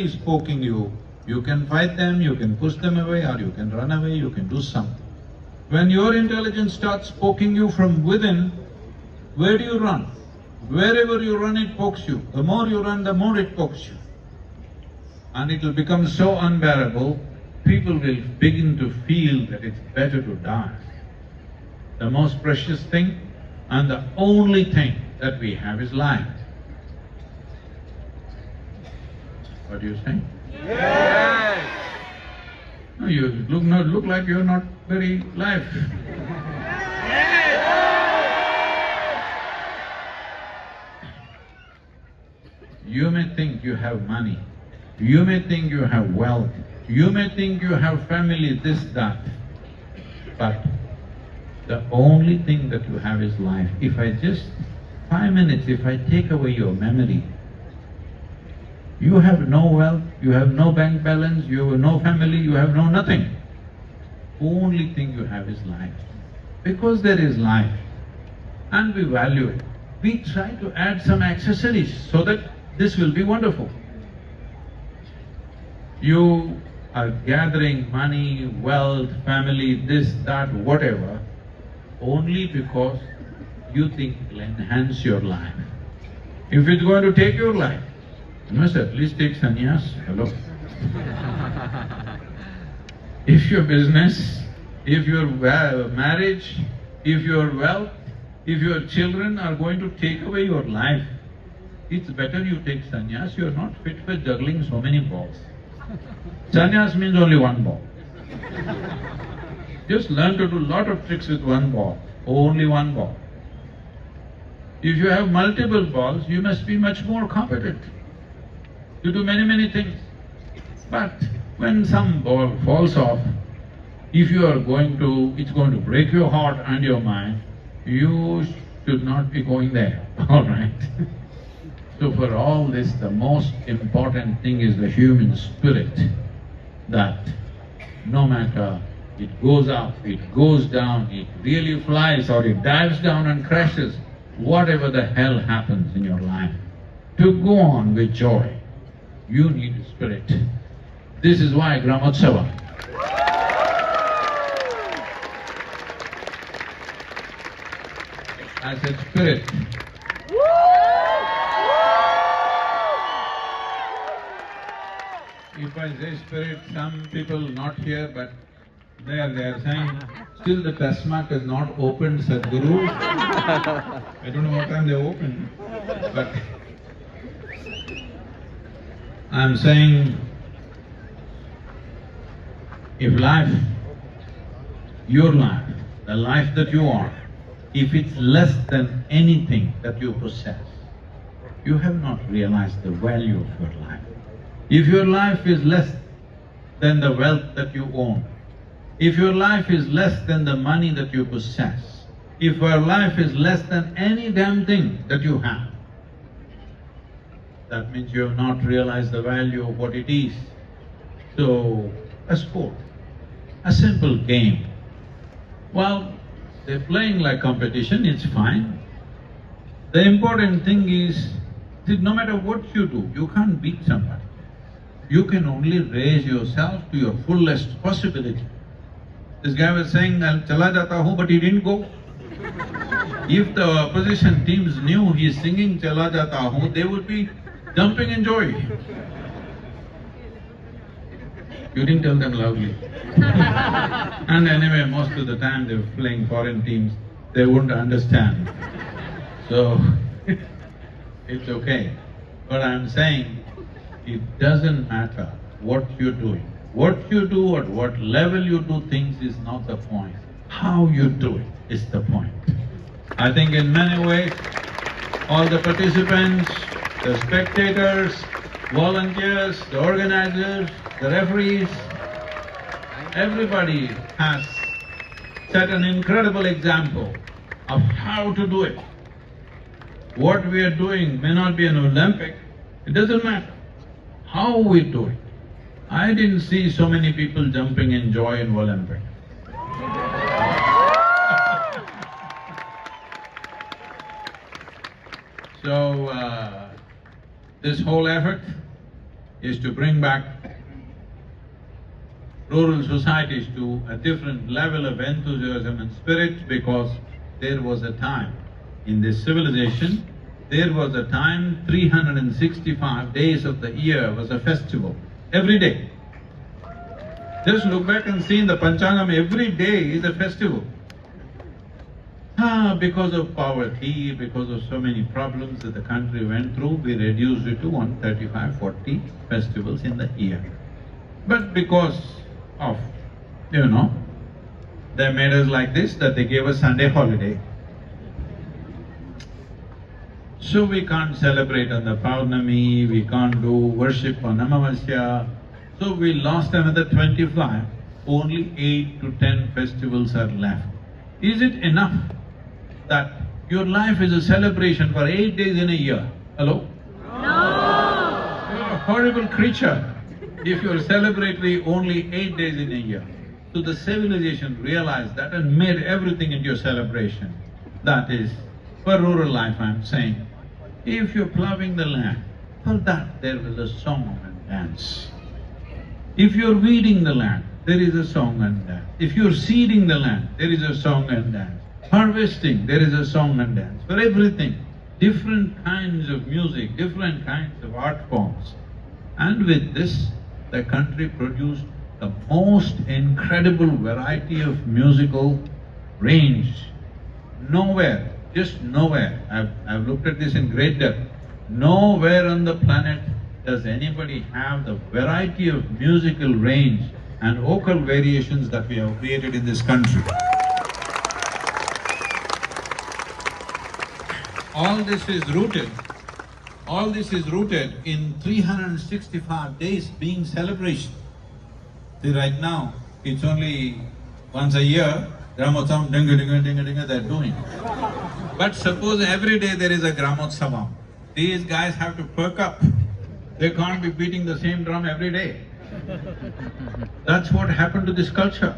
is poking you, you can fight them, you can push them away, or you can run away, you can do something. When your intelligence starts poking you from within, where do you run? Wherever you run, it pokes you. The more you run, the more it pokes you. And it will become so unbearable, people will begin to feel that it's better to die. The most precious thing and the only thing that we have is life. What do you say? Yes! No, you look like you're not very live. You may think you have money, you may think you have wealth, you may think you have family, this, that, but the only thing that you have is life. If I just 5 minutes, if I take away your memory, you have no wealth, you have no bank balance, you have no family, you have no nothing. Only thing you have is life. Because there is life and we value it, we try to add some accessories so that this will be wonderful. You are gathering money, wealth, family, this, that, whatever, only because you think it will enhance your life. If it's going to take your life, you must at least take sannyas. Hello. If your business, if your marriage, if your wealth, if your children are going to take away your life, it's better you take sannyas. You're not fit for juggling so many balls. Sannyas means only one ball. Just learn to do a lot of tricks with one ball, only one ball. If you have multiple balls, you must be much more competent. You do many things. But when some ball falls off, if you are it's going to break your heart and your mind, you should not be going there, all right? So for all this, the most important thing is the human spirit, that no matter it goes up, it goes down, it really flies or it dives down and crashes, whatever the hell happens in your life, to go on with joy, you need a spirit. This is why Gramotsava. I said spirit. If I say spirit, some people not here, but they are saying, still the test mark has not opened, Sadhguru. I don't know what time they open, but I'm saying, if life, your life, the life that you are, if it's less than anything that you possess, you have not realized the value of your life. If your life is less than the wealth that you own, if your life is less than the money that you possess, if your life is less than any damn thing that you have, that means you have not realized the value of what it is. So, a sport, a simple game, well, they're playing like competition, it's fine. The important thing is, that no matter what you do, you can't beat somebody. You can only raise yourself to your fullest possibility. This guy was saying, I'll chala jata hu, but he didn't go. If the opposition teams knew he's singing chala jata hu, they would be jumping in joy. You didn't tell them loudly. And anyway, most of the time they were playing foreign teams, they wouldn't understand. So, it's okay. But I'm saying, it doesn't matter what you're doing. What you do, at what level you do things is not the point. How you do it is the point. I think in many ways, all the participants, the spectators, volunteers, the organizers, the referees, everybody has set an incredible example of how to do it. What we are doing may not be an Olympic, it doesn't matter how we do it. I didn't see so many people jumping in joy in Olympic. So, this whole effort is to bring back rural societies to a different level of enthusiasm and spirit, because there was a time in this civilization, there was a time 365 days of the year was a festival, every day. Just look back and see in the Panchangam, every day is a festival. Because of poverty, because of so many problems that the country went through, we reduced it to 135, 40 festivals in the year. But because of, they made us like this, that they gave us Sunday holiday. So we can't celebrate on the Paurnami, we can't do worship on Amavasya. So we lost another 25, only 8 to 10 festivals are left. Is it enough that your life is a celebration for 8 days in a year? Hello? No! You're a horrible creature if you're celebratory only 8 days in a year. So the civilization realized that and made everything into a celebration. That is, for rural life I'm saying, if you're plowing the land, for that there is a song and dance. If you're weeding the land, there is a song and dance. If you're seeding the land, there is a song and dance. Harvesting, there is a song and dance. For everything, different kinds of music, different kinds of art forms. And with this, the country produced the most incredible variety of musical range. Nowhere, just nowhere, I've looked at this in great depth, nowhere on the planet does anybody have the variety of musical range and vocal variations that we have created in this country. All this is rooted in 365 days being celebration. See, right now, it's only once a year, Gramotsavam, dinga dinga dinga dinga, they're doing. But suppose every day there is a Gramotsavam, these guys have to perk up. They can't be beating the same drum every day. That's what happened to this culture,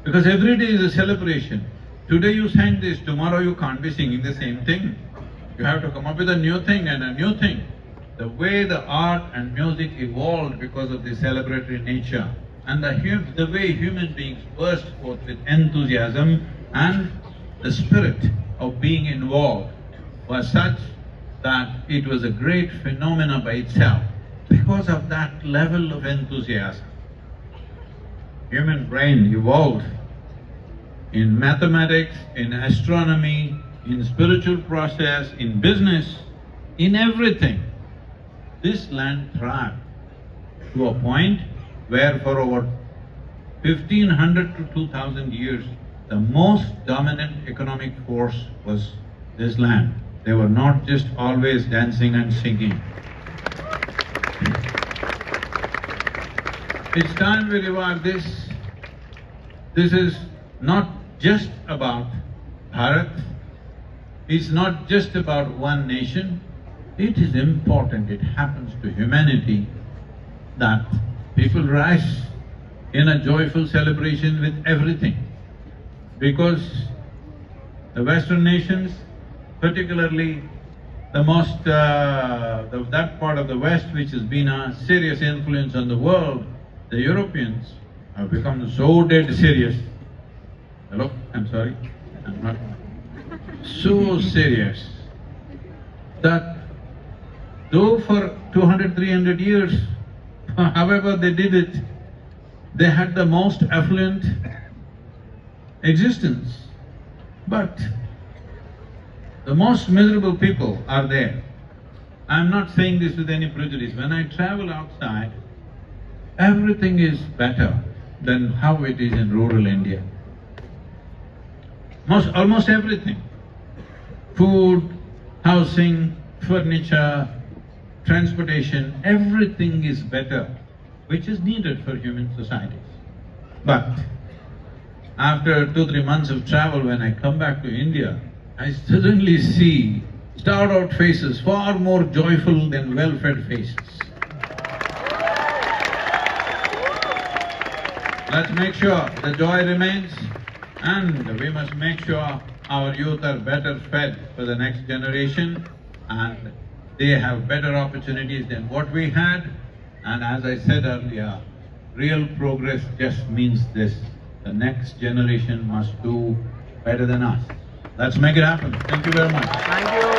because every day is a celebration. Today you sang this, tomorrow you can't be singing the same thing. You have to come up with a new thing and a new thing. The way the art and music evolved because of the celebratory nature, and the way human beings burst forth with enthusiasm and the spirit of being involved was such that it was a great phenomena by itself. Because of that level of enthusiasm, human brain evolved in mathematics, in astronomy, in spiritual process, in business, in everything. This land thrived to a point where for over 1500 to 2000 years, the most dominant economic force was this land. They were not just always dancing and singing. It's time we revive this. This is not just about Bharat. It's not just about one nation. It is important, it happens to humanity that people rise in a joyful celebration with everything. Because the Western nations, particularly that part of the West which has been a serious influence on the world, the Europeans have become so dead serious. Hello? I'm sorry, I'm not… So serious that though for 200, 300 years, however they did it, they had the most affluent existence. But the most miserable people are there. I'm not saying this with any prejudice. When I travel outside, everything is better than how it is in rural India. Almost everything. Food, housing, furniture, transportation, everything is better, which is needed for human societies. But after 2-3 months of travel, when I come back to India, I suddenly see starved-out faces far more joyful than well-fed faces. Let's make sure the joy remains, and we must make sure our youth are better fed for the next generation and they have better opportunities than what we had, And as I said earlier, real progress just means this: the next generation must do better than us. Let's make it happen. Thank you very much. Thank you.